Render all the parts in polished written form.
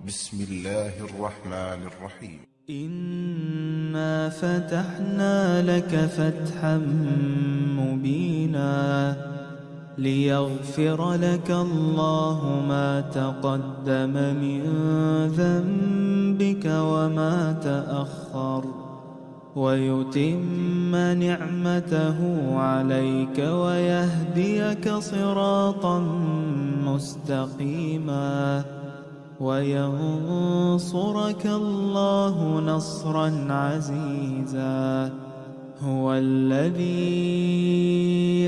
بسم الله الرحمن الرحيم. إنا فتحنا لك فتحا مبينا ليغفر لك الله ما تقدم من ذنبك وما تأخر ويتم نعمته عليك ويهديك صراطا مستقيما وينصرك الله نصرا عزيزا. هو الذي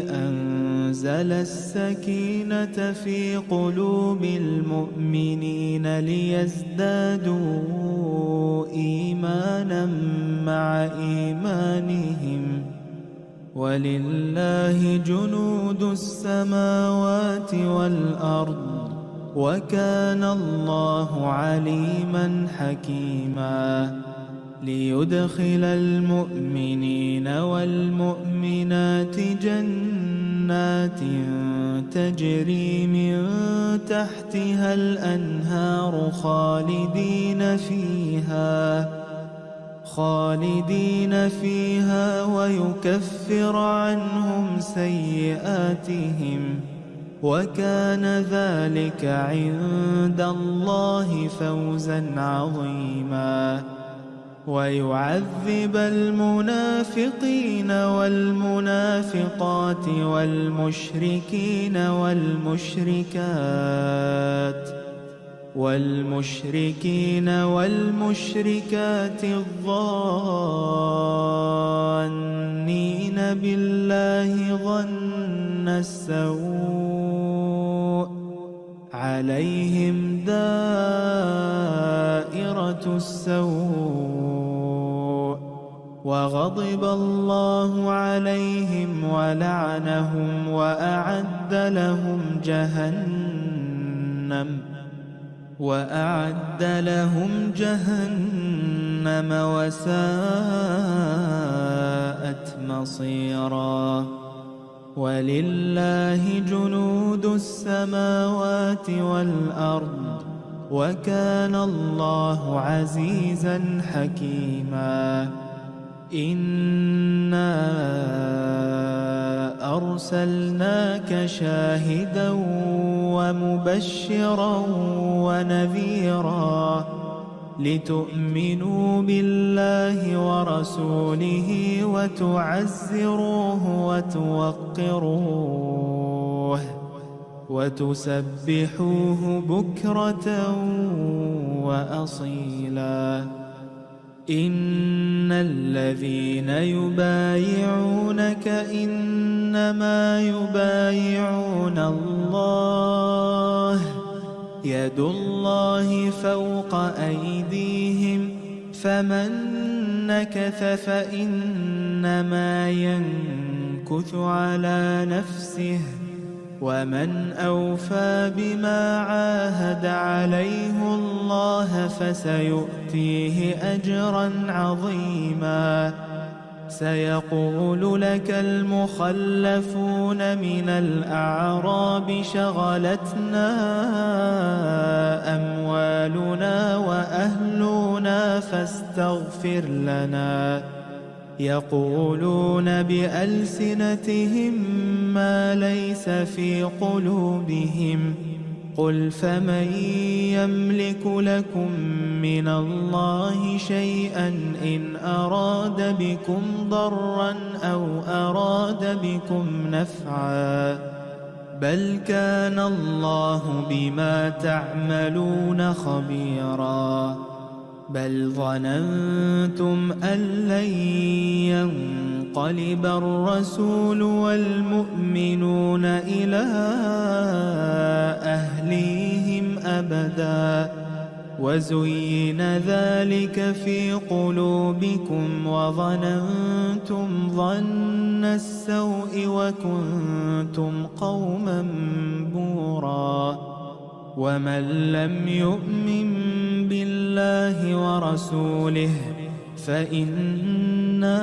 أنزل السكينة في قلوب المؤمنين ليزدادوا إيمانا مع إيمانهم ولله جنود السماوات والأرض وكان الله عليما حكيما. ليدخل المؤمنين والمؤمنات جنات تجري من تحتها الأنهار خالدين فيها ويكفر عنهم سيئاتهم وكان ذلك عند الله فوزا عظيما. ويعذب المنافقين والمنافقات والمشركين والمشركات الظانين بالله ظن السوء عليهم دائرة السوء وغضب الله عليهم ولعنهم وأعد لهم جهنم وساءت مصيرا. ولله جنود السماوات والأرض وكان الله عزيزا حكيما. إنا أرسلناك شاهدا ومبشرا ونذيرا لتؤمنوا بالله ورسوله وتعزروه وتوقروه وتسبحوه بكرة وأصيلا. إن الذين يبايعونك إنما يبايعون الله يد الله فوق أيديهم فمن نكث فإنما ينكث على نفسه ومن أوفى بما عاهد عليه الله فسيؤتيه أجرا عظيما. سيقول لك المخلفون من الأعراب شغلتنا أموالنا وأهلنا فاستغفر لنا يقولون بألسنتهم ما ليس في قلوبهم قل فمن يملك لكم من الله شيئا إن أراد بكم ضرا أو أراد بكم نفعا بل كان الله بما تعملون خبيرا. بل ظننتم أن لن ينقلب الرسول والمؤمنون إلى أهليهم أبدا وزين ذلك في قلوبكم وظننتم ظن السوء وكنتم قوما بورا. ومن لم يؤمن بالله ورسوله فإنا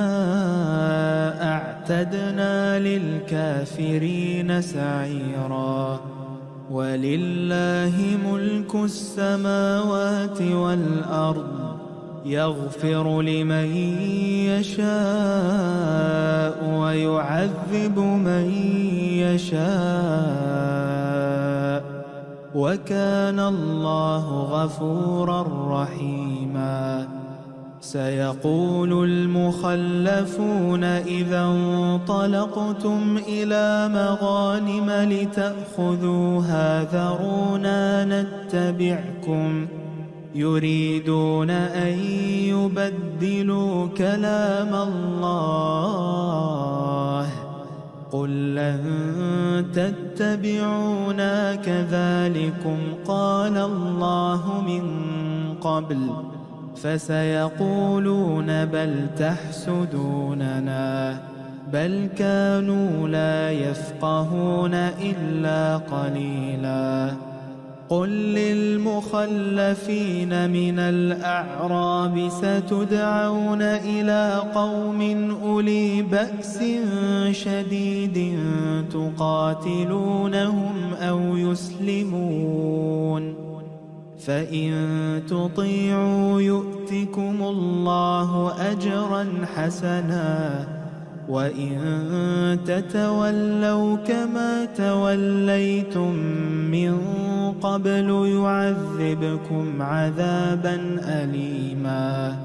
أعتدنا للكافرين سعيرا. ولله ملك السماوات والأرض يغفر لمن يشاء ويعذب من يشاء وكان الله غفورا رحيما. سيقول المخلفون إذا انطلقتم إلى مغانم لتأخذوها ذرونا نتبعكم يريدون أن يبدلوا كلام الله قل لن تتبعونا كذلكم قال الله من قبل فسيقولون بل تحسدوننا بل كانوا لا يفقهون إلا قليلا. قل للمخلفين من الأعراب ستدعون إلى قوم أولي بأس شديد تقاتلونهم أو يسلمون فإن تطيعوا يؤتكم الله أجرا حسنا وإن تتولوا كما توليتم من قبل يعذبكم عذابا أليما.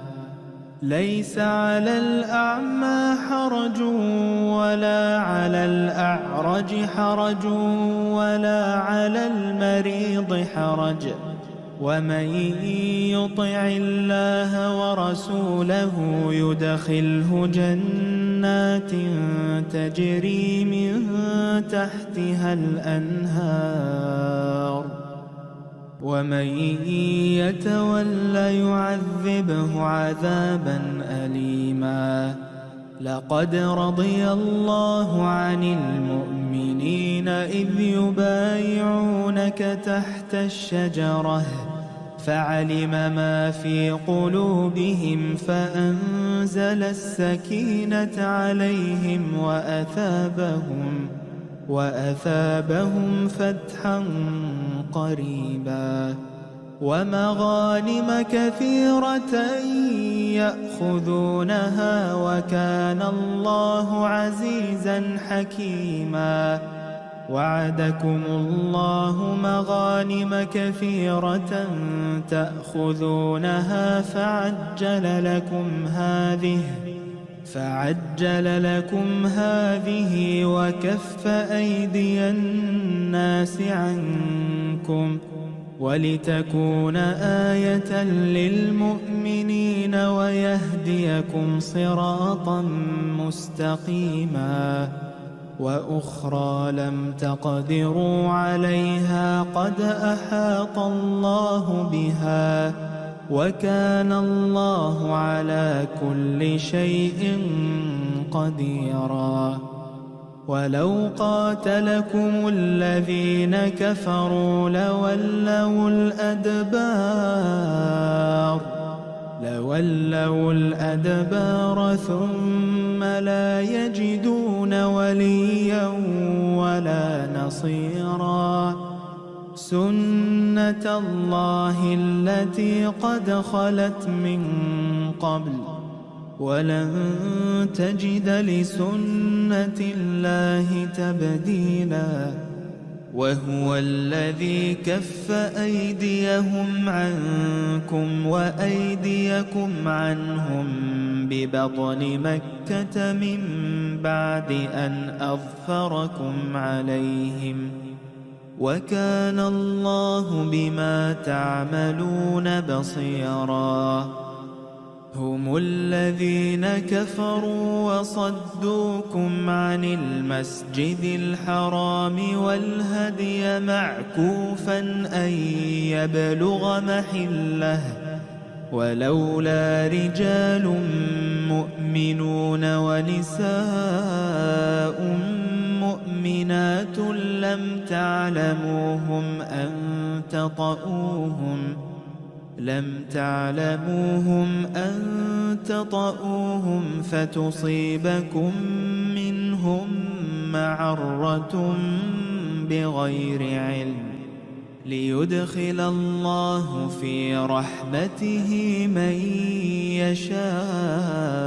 ليس على الأعمى حرج ولا على الأعرج حرج ولا على المريض حرج ومن يطع الله ورسوله يدخله جنات تجري من تحتها الأنهار ومن يتول يعذبه عذابا أليما. لقد رضي الله عن المؤمنين إذ يبايعونك تحت الشجرة فعلم ما في قلوبهم فأنزل السكينة عليهم وأثابهم فتحا قريبا ومغانم كثيرة يأخذونها وكان الله عزيزا حكيما. وعدكم الله مغانم كثيرة تأخذونها فعجل لكم هذه وكف أيدي الناس عنكم ولتكون آية للمؤمنين ويهديكم صراطا مستقيما. وأخرى لم تقدروا عليها قد أحاط الله بها وكان الله على كل شيء قديرا. ولو قاتلكم الذين كفروا لولوا الأدبار ثم لا يجدون وليا ولا نصيرا. سنة الله التي قد خلت من قبل ولن تجد لسنة الله تبديلا. وهو الذي كف أيديهم عنكم وأيديكم عنهم ببطن مكة من بعد أن أظفركم عليهم وكان الله بما تعملون بصيرا. هم الذين كفروا وصدوكم عن المسجد الحرام والهدي معكوفا أن يبلغ محله ولولا رجال مؤمنون ونساء مؤمنات لم تعلموهم أن تطؤوهم فتصيبكم منهم معرة بغير علم ليدخل الله في رحمته من يشاء.